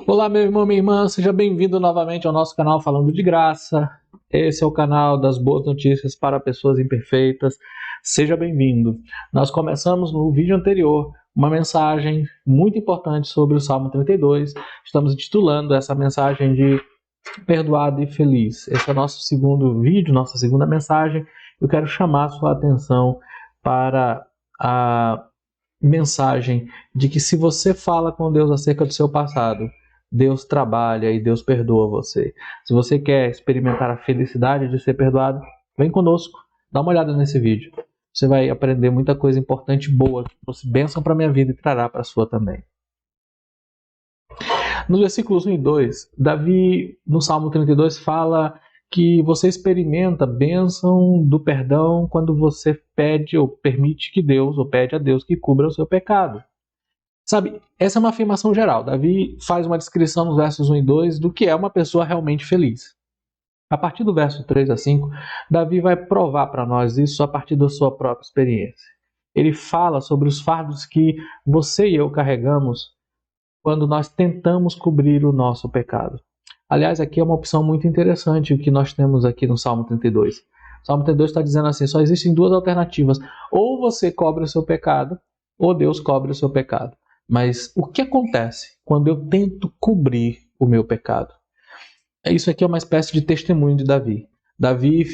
Olá, meu irmão, minha irmã, seja bem-vindo novamente ao nosso canal Falando de Graça. Esse é o canal das boas notícias para pessoas imperfeitas. Seja bem-vindo. Nós começamos no vídeo anterior uma mensagem muito importante sobre o Salmo 32. Estamos intitulando essa mensagem de Perdoado e Feliz. Esse é o nosso segundo vídeo, nossa segunda mensagem. Eu quero chamar a sua atenção para a mensagem de que se você fala com Deus acerca do seu passado, Deus trabalha e Deus perdoa você. Se você quer experimentar a felicidade de ser perdoado, vem conosco, dá uma olhada nesse vídeo. Você vai aprender muita coisa importante e boa, que trouxe bênção para a minha vida e trará para a sua também. Nos versículos 1 e 2, Davi, no Salmo 32, fala que você experimenta a bênção do perdão quando você pede ou permite que Deus, ou pede a Deus que cubra o seu pecado. Sabe, essa é uma afirmação geral. Davi faz uma descrição nos versos 1 e 2 do que é uma pessoa realmente feliz. A partir do verso 3 a 5, Davi vai provar para nós isso a partir da sua própria experiência. Ele fala sobre os fardos que você e eu carregamos quando nós tentamos cobrir o nosso pecado. Aliás, aqui é uma opção muito interessante o que nós temos aqui no Salmo 32. O Salmo 32 está dizendo assim, só existem duas alternativas. Ou você cobre o seu pecado, ou Deus cobre o seu pecado. Mas o que acontece quando eu tento cobrir o meu pecado? Isso aqui é uma espécie de testemunho de Davi. Davi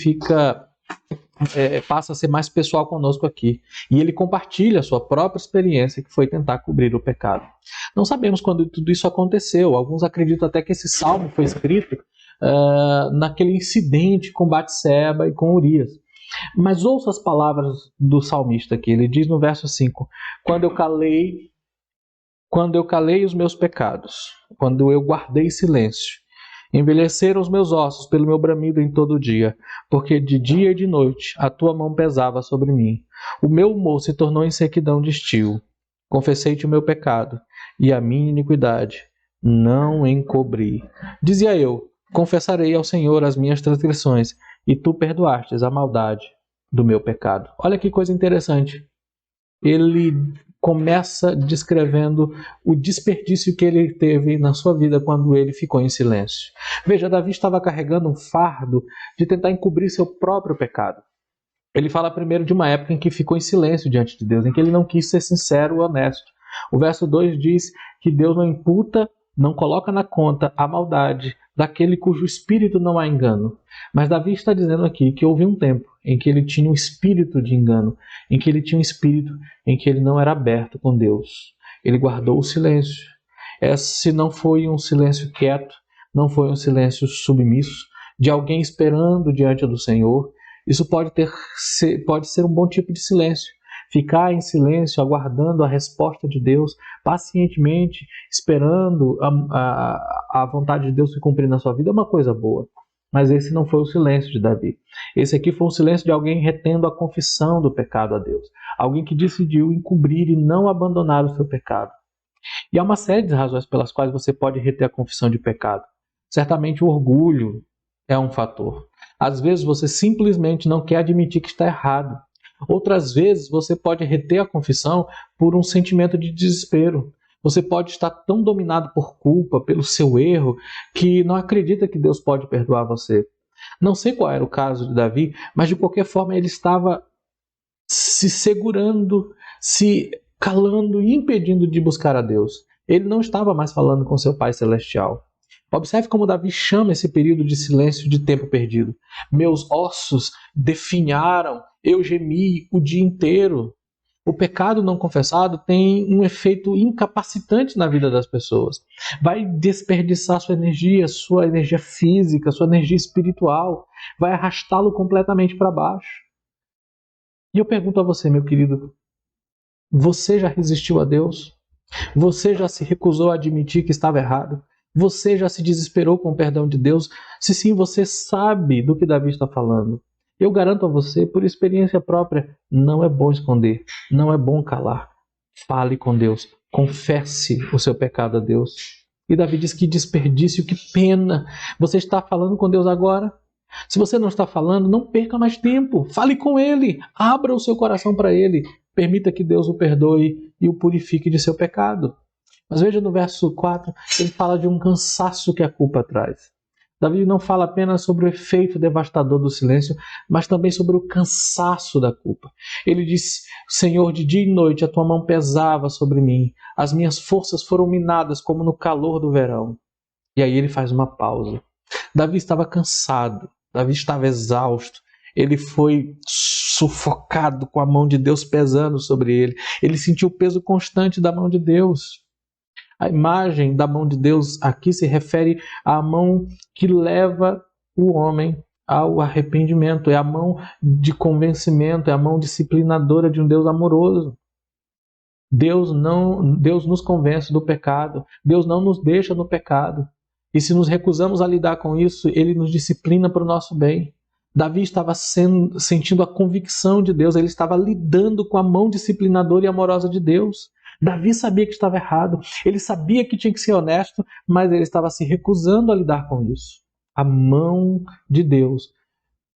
passa a ser mais pessoal conosco aqui. E ele compartilha a sua própria experiência, que foi tentar cobrir o pecado. Não sabemos quando tudo isso aconteceu. Alguns acreditam até que esse salmo foi escrito naquele incidente com Batseba e com Urias. Mas ouça as palavras do salmista aqui. Ele diz no verso 5, Quando eu calei os meus pecados, quando eu guardei silêncio, envelheceram os meus ossos pelo meu bramido em todo o dia, porque de dia e de noite a tua mão pesava sobre mim. O meu humor se tornou em sequidão de estio. Confessei-te o meu pecado, e a minha iniquidade não encobri. Dizia eu, confessarei ao Senhor as minhas transgressões, e tu perdoastes a maldade do meu pecado. Olha que coisa interessante. Ele começa descrevendo o desperdício que ele teve na sua vida quando ele ficou em silêncio. Veja, Davi estava carregando um fardo de tentar encobrir seu próprio pecado. Ele fala primeiro de uma época em que ficou em silêncio diante de Deus, em que ele não quis ser sincero ou honesto. O verso 2 diz que Deus não imputa, não coloca na conta a maldade daquele cujo espírito não há engano. Mas Davi está dizendo aqui que houve um tempo em que ele tinha um espírito de engano, em que ele tinha um espírito em que ele não era aberto com Deus. Ele guardou o silêncio. Esse não foi um silêncio quieto, não foi um silêncio submisso, de alguém esperando diante do Senhor. Isso pode ser um bom tipo de silêncio. Ficar em silêncio, aguardando a resposta de Deus, pacientemente, esperando a vontade de Deus se cumprir na sua vida, é uma coisa boa. Mas esse não foi o silêncio de Davi. Esse aqui foi o silêncio de alguém retendo a confissão do pecado a Deus. Alguém que decidiu encobrir e não abandonar o seu pecado. E há uma série de razões pelas quais você pode reter a confissão de pecado. Certamente o orgulho é um fator. Às vezes você simplesmente não quer admitir que está errado. Outras vezes você pode reter a confissão por um sentimento de desespero. Você pode estar tão dominado por culpa, pelo seu erro, que não acredita que Deus pode perdoar você. Não sei qual era o caso de Davi, mas de qualquer forma ele estava se segurando, se calando e impedindo de buscar a Deus. Ele não estava mais falando com seu Pai Celestial. Observe como Davi chama esse período de silêncio de tempo perdido. Meus ossos definharam, eu gemi o dia inteiro. O pecado não confessado tem um efeito incapacitante na vida das pessoas. Vai desperdiçar sua energia física, sua energia espiritual. Vai arrastá-lo completamente para baixo. E eu pergunto a você, meu querido, você já resistiu a Deus? Você já se recusou a admitir que estava errado? Você já se desesperou com o perdão de Deus? Se sim, você sabe do que Davi está falando. Eu garanto a você, por experiência própria, não é bom esconder, não é bom calar. Fale com Deus, confesse o seu pecado a Deus. E Davi diz que desperdício, que pena. Você está falando com Deus agora? Se você não está falando, não perca mais tempo. Fale com Ele, abra o seu coração para Ele. permita que Deus o perdoe e o purifique de seu pecado. Mas veja no verso 4, ele fala de um cansaço que a culpa traz. Davi não fala apenas sobre o efeito devastador do silêncio, mas também sobre o cansaço da culpa. Ele diz: Senhor, de dia e noite a tua mão pesava sobre mim, as minhas forças foram minadas como no calor do verão. E aí ele faz uma pausa. Davi estava cansado, Davi estava exausto, ele foi sufocado com a mão de Deus pesando sobre ele. Ele sentiu o peso constante da mão de Deus. A imagem da mão de Deus aqui se refere à mão que leva o homem ao arrependimento. É a mão de convencimento, é a mão disciplinadora de um Deus amoroso. Deus nos convence do pecado. Deus não nos deixa no pecado. E se nos recusamos a lidar com isso, Ele nos disciplina para o nosso bem. Davi estava sentindo a convicção de Deus, ele estava lidando com a mão disciplinadora e amorosa de Deus. Davi sabia que estava errado, ele sabia que tinha que ser honesto, mas ele estava se recusando a lidar com isso. A mão de Deus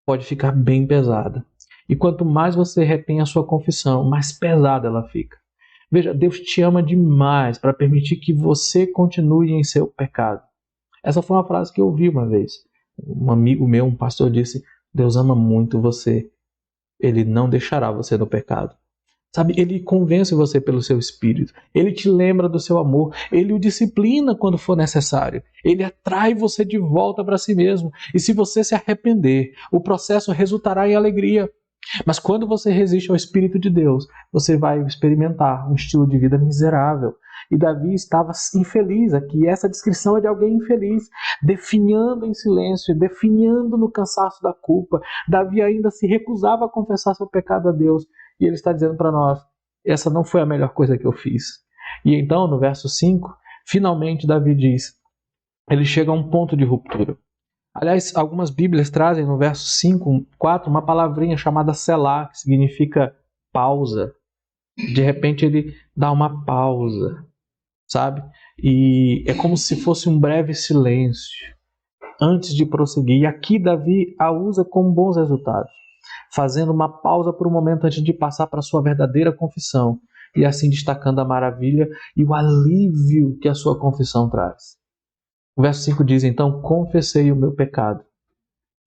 pode ficar bem pesada. E quanto mais você retém a sua confissão, mais pesada ela fica. Veja, Deus te ama demais para permitir que você continue em seu pecado. Essa foi uma frase que eu ouvi uma vez. Um amigo meu, um pastor, disse: Deus ama muito você. Ele não deixará você no pecado. Sabe, Ele convence você pelo seu espírito. Ele te lembra do seu amor. Ele o disciplina quando for necessário. Ele atrai você de volta para si mesmo. E se você se arrepender, o processo resultará em alegria. Mas quando você resiste ao Espírito de Deus, você vai experimentar um estilo de vida miserável. E Davi estava infeliz aqui. Essa descrição é de alguém infeliz, definhando em silêncio, definhando no cansaço da culpa. Davi ainda se recusava a confessar seu pecado a Deus. E ele está dizendo para nós: essa não foi a melhor coisa que eu fiz. E então, no verso 5, finalmente Davi diz, ele chega a um ponto de ruptura. Aliás, algumas Bíblias trazem no verso 5, 4, uma palavrinha chamada Selá, que significa pausa. De repente ele dá uma pausa, sabe? E é como se fosse um breve silêncio antes de prosseguir. E aqui Davi a usa com bons resultados, fazendo uma pausa por um momento antes de passar para a sua verdadeira confissão, e assim destacando a maravilha e o alívio que a sua confissão traz. O verso 5 diz: então confessei o meu pecado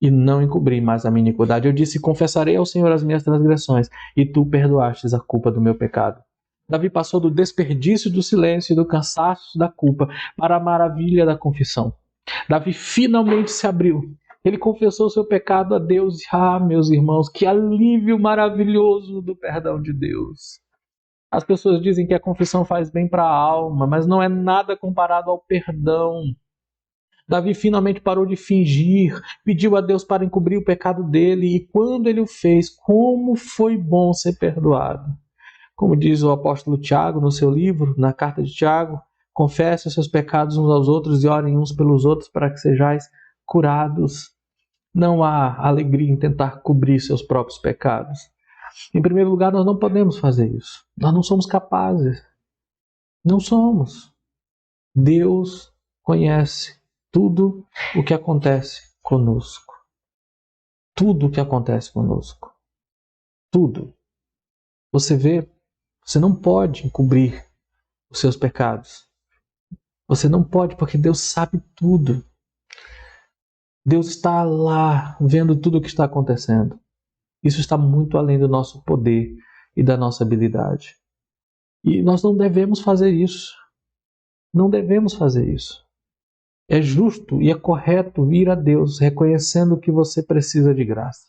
e não encobri mais a minha iniquidade. Eu disse: confessarei ao Senhor as minhas transgressões, e tu perdoastes a culpa do meu pecado. Davi passou do desperdício do silêncio e do cansaço da culpa para a maravilha da confissão. Davi finalmente se abriu. Ele confessou seu pecado a Deus. Meus irmãos, que alívio maravilhoso do perdão de Deus. As pessoas dizem que a confissão faz bem para a alma, mas não é nada comparado ao perdão. Davi finalmente parou de fingir, pediu a Deus para encobrir o pecado dele, e quando ele o fez, como foi bom ser perdoado. Como diz o apóstolo Tiago no seu livro, na carta de Tiago: confesse os seus pecados uns aos outros e orem uns pelos outros para que sejais curados. Não há alegria em tentar cobrir seus próprios pecados. Em primeiro lugar, nós não podemos fazer isso. Nós não somos capazes. Não somos. Deus conhece tudo o que acontece conosco. Tudo o que acontece conosco. Tudo. Você vê, você não pode encobrir os seus pecados. Você não pode, porque Deus sabe tudo. Deus está lá vendo tudo o que está acontecendo. Isso está muito além do nosso poder e da nossa habilidade. E nós não devemos fazer isso. Não devemos fazer isso. É justo e é correto ir a Deus reconhecendo que você precisa de graça.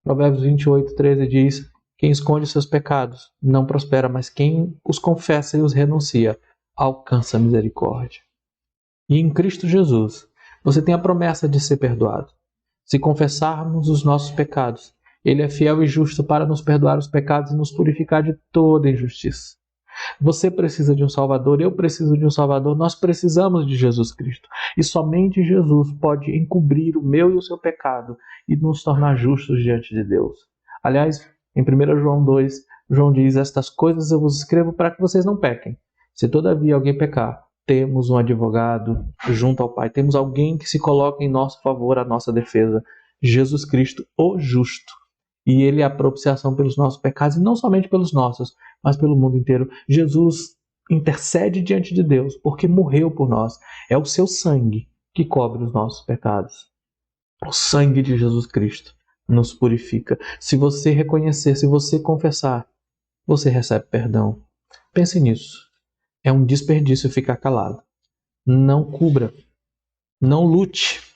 Provérbios 28:13 diz: quem esconde seus pecados não prospera, mas quem os confessa e os renuncia alcança a misericórdia. E em Cristo Jesus, você tem a promessa de ser perdoado. Se confessarmos os nossos pecados, Ele é fiel e justo para nos perdoar os pecados e nos purificar de toda injustiça. Você precisa de um Salvador, eu preciso de um Salvador, nós precisamos de Jesus Cristo. E somente Jesus pode encobrir o meu e o seu pecado e nos tornar justos diante de Deus. Aliás, em 1 João 2, João diz: estas coisas eu vos escrevo para que vocês não pequem. Se todavia alguém pecar, temos um advogado junto ao Pai. Temos alguém que se coloca em nosso favor, a nossa defesa. Jesus Cristo, o justo. e Ele é a propiciação pelos nossos pecados, e não somente pelos nossos, mas pelo mundo inteiro. Jesus intercede diante de Deus, porque morreu por nós. É o seu sangue que cobre os nossos pecados. O sangue de Jesus Cristo nos purifica. Se você reconhecer, se você confessar, você recebe perdão. Pense nisso. É um desperdício ficar calado. Não cubra. Não lute.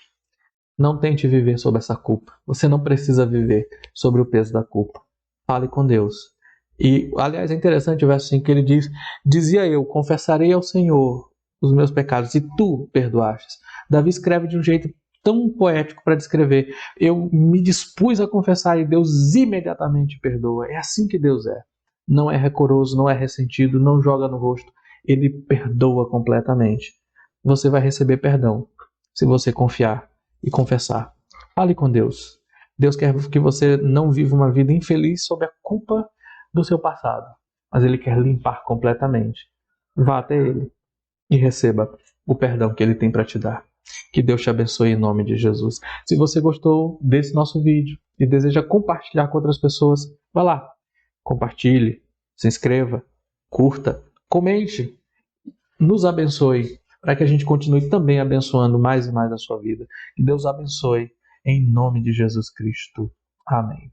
Não tente viver sob essa culpa. Você não precisa viver sobre o peso da culpa. Fale com Deus. E, aliás, é interessante o verso 5 que ele diz: dizia eu, confessarei ao Senhor os meus pecados, e tu perdoastes. Davi escreve de um jeito tão poético para descrever: eu me dispus a confessar e Deus imediatamente perdoa. É assim que Deus é. Não é rancoroso, não é ressentido, não joga no rosto. Ele perdoa completamente. Você vai receber perdão se você confiar e confessar. Fale com Deus. Deus quer que você não viva uma vida infeliz sob a culpa do seu passado, mas Ele quer limpar completamente. Vá até Ele e receba o perdão que Ele tem para te dar. Que Deus te abençoe em nome de Jesus. Se você gostou desse nosso vídeo e deseja compartilhar com outras pessoas, vá lá, compartilhe, se inscreva, curta, comente, nos abençoe, para que a gente continue também abençoando mais e mais a sua vida. Que Deus abençoe em nome de Jesus Cristo. Amém.